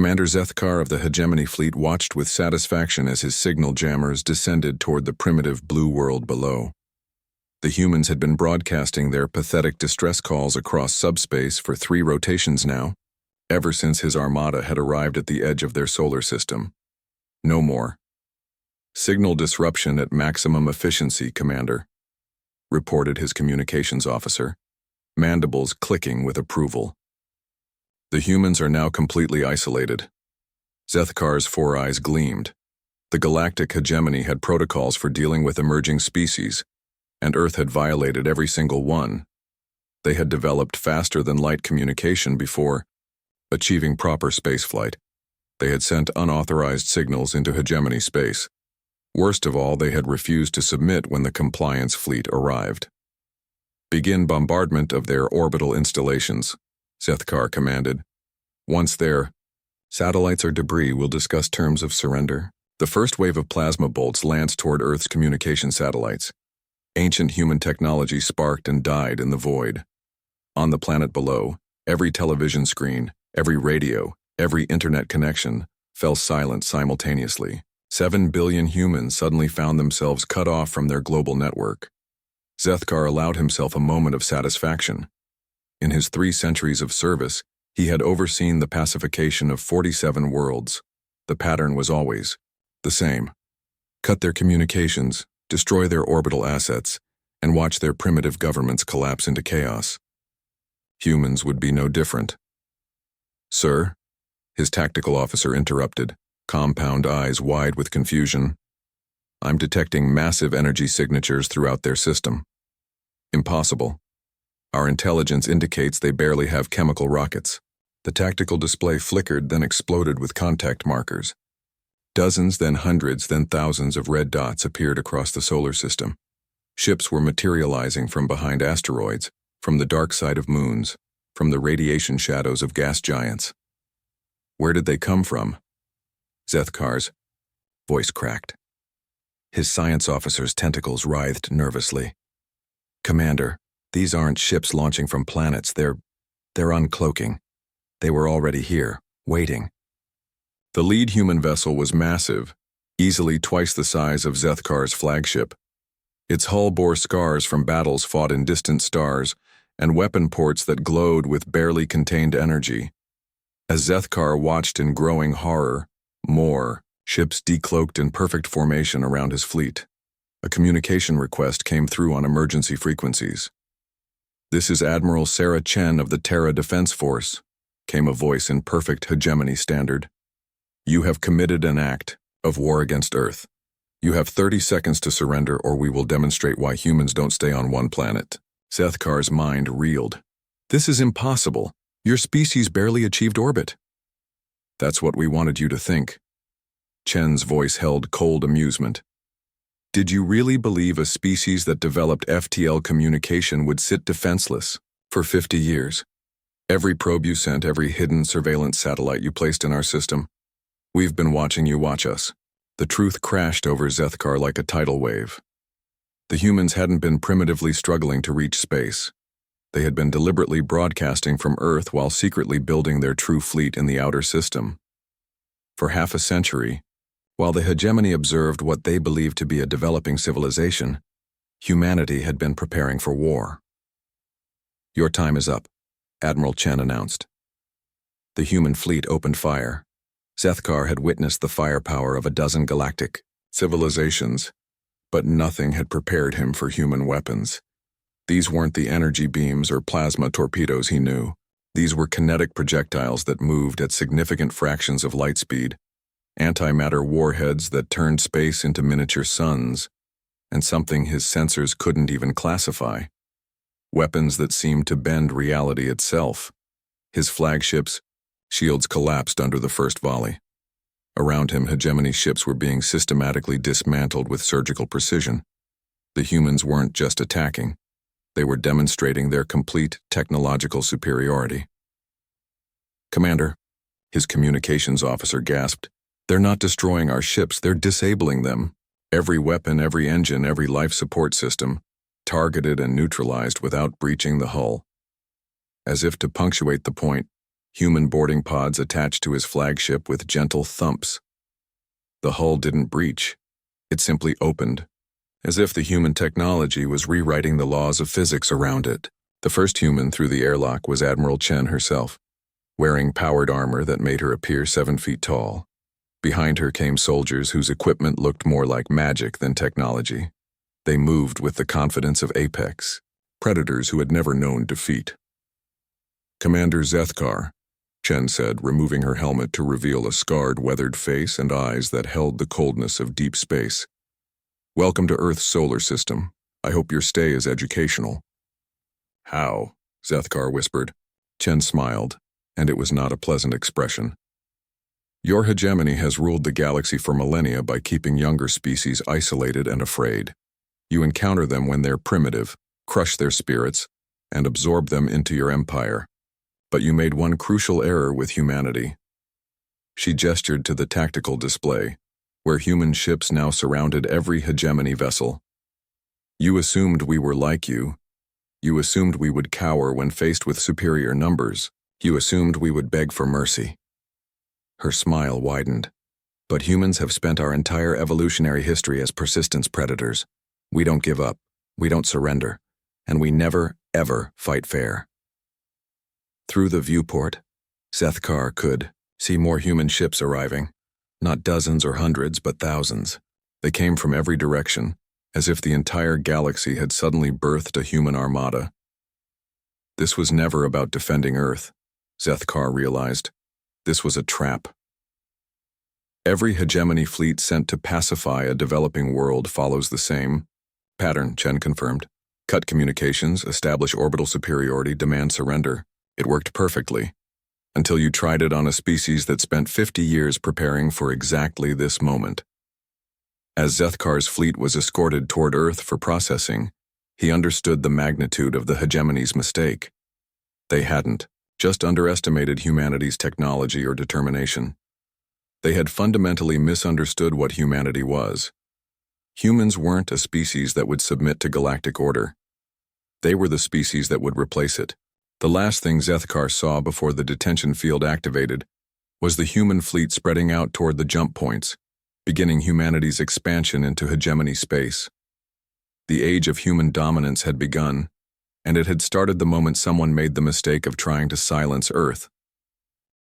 Commander Zethkar of the Hegemony Fleet watched with satisfaction as his signal jammers descended toward the primitive blue world below. The humans had been broadcasting their pathetic distress calls across subspace for 3 rotations now, ever since his armada had arrived at the edge of their solar system. No more. Signal disruption at maximum efficiency, Commander, reported his communications officer, mandibles clicking with approval. The humans are now completely isolated. Zethkar's 4 eyes gleamed. The Galactic Hegemony had protocols for dealing with emerging species, and Earth had violated every single one. They had developed faster-than-light communication before achieving proper spaceflight. They had sent unauthorized signals into Hegemony space. Worst of all, they had refused to submit when the compliance fleet arrived. Begin bombardment of their orbital installations, Zethkar commanded. Once there, satellites or debris will discuss terms of surrender. The first wave of plasma bolts lanced toward Earth's communication satellites. Ancient human technology sparked and died in the void. On the planet below, every television screen, every radio, every internet connection fell silent simultaneously. 7 billion humans suddenly found themselves cut off from their global network. Zethkar allowed himself a moment of satisfaction. In his 3 centuries of service, he had overseen the pacification of 47 worlds. The pattern was always the same. Cut their communications, destroy their orbital assets, and watch their primitive governments collapse into chaos. Humans would be no different. Sir, his tactical officer interrupted, compound eyes wide with confusion. I'm detecting massive energy signatures throughout their system. Impossible. Our intelligence indicates they barely have chemical rockets. The tactical display flickered, then exploded with contact markers. Dozens, then hundreds, then thousands of red dots appeared across the solar system. Ships were materializing from behind asteroids, from the dark side of moons, from the radiation shadows of gas giants. Where did they come from? Zethkar's voice cracked. His science officer's tentacles writhed nervously. Commander, these aren't ships launching from planets, they're uncloaking. They were already here, waiting. The lead human vessel was massive, easily twice the size of Zethkar's flagship. Its hull bore scars from battles fought in distant stars and weapon ports that glowed with barely contained energy. As Zethkar watched in growing horror, more ships decloaked in perfect formation around his fleet. A communication request came through on emergency frequencies. "This is Admiral Sarah Chen of the Terra Defense Force," came a voice in perfect hegemony standard. "You have committed an act of war against Earth. You have 30 seconds to surrender, or we will demonstrate why humans don't stay on one planet." Zethkar's mind reeled. "This is impossible. Your species barely achieved orbit." "That's what we wanted you to think." Chen's voice held cold amusement. "Did you really believe a species that developed FTL communication would sit defenseless for 50 years? Every probe you sent, every hidden surveillance satellite you placed in our system, we've been watching you watch us." The truth crashed over Zethkar like a tidal wave. The humans hadn't been primitively struggling to reach space. They had been deliberately broadcasting from Earth while secretly building their true fleet in the outer system. For half a century, while the hegemony observed what they believed to be a developing civilization, humanity had been preparing for war. "Your time is up," Admiral Chen announced. The human fleet opened fire. Zethkar had witnessed the firepower of a dozen galactic civilizations, but nothing had prepared him for human weapons. These weren't the energy beams or plasma torpedoes he knew. These were kinetic projectiles that moved at significant fractions of light speed, antimatter warheads that turned space into miniature suns, and something his sensors couldn't even classify. Weapons that seemed to bend reality itself. His flagships' shields collapsed under the first volley. Around him, hegemony ships were being systematically dismantled with surgical precision. The humans weren't just attacking. They were demonstrating their complete technological superiority. "Commander," his communications officer gasped, "they're not destroying our ships, they're disabling them. Every weapon, every engine, every life support system, targeted and neutralized without breaching the hull." As if to punctuate the point, human boarding pods attached to his flagship with gentle thumps. The hull didn't breach. It simply opened, as if the human technology was rewriting the laws of physics around it. The first human through the airlock was Admiral Chen herself, wearing powered armor that made her appear 7 feet tall. Behind her came soldiers whose equipment looked more like magic than technology. They moved with the confidence of apex, predators who had never known defeat. "Commander Zethkar," Chen said, removing her helmet to reveal a scarred, weathered face and eyes that held the coldness of deep space. "Welcome to Earth's solar system. I hope your stay is educational." "How?" Zethkar whispered. Chen smiled, and it was not a pleasant expression. "Your hegemony has ruled the galaxy for millennia by keeping younger species isolated and afraid. You encounter them when they're primitive, crush their spirits, and absorb them into your empire. But you made one crucial error with humanity." She gestured to the tactical display, where human ships now surrounded every hegemony vessel. "You assumed we were like you. You assumed we would cower when faced with superior numbers. You assumed we would beg for mercy." Her smile widened. "But humans have spent our entire evolutionary history as persistence predators. We don't give up, we don't surrender, and we never, ever fight fair." Through the viewport, Zethkar could see more human ships arriving. Not dozens or hundreds, but thousands. They came from every direction, as if the entire galaxy had suddenly birthed a human armada. This was never about defending Earth, Zethkar realized. This was a trap. Every hegemony fleet sent to pacify a developing world follows the same pattern, Chen confirmed. Cut communications, establish orbital superiority, demand surrender. It worked perfectly, until you tried it on a species that spent 50 years preparing for exactly this moment. As Zethkar's fleet was escorted toward Earth for processing, he understood the magnitude of the hegemony's mistake. They hadn't just underestimated humanity's technology or determination. They had fundamentally misunderstood what humanity was. Humans weren't a species that would submit to galactic order. They were the species that would replace it. The last thing Zethkar saw before the detention field activated was the human fleet spreading out toward the jump points, beginning humanity's expansion into hegemony space. The age of human dominance had begun, and it had started the moment someone made the mistake of trying to silence Earth.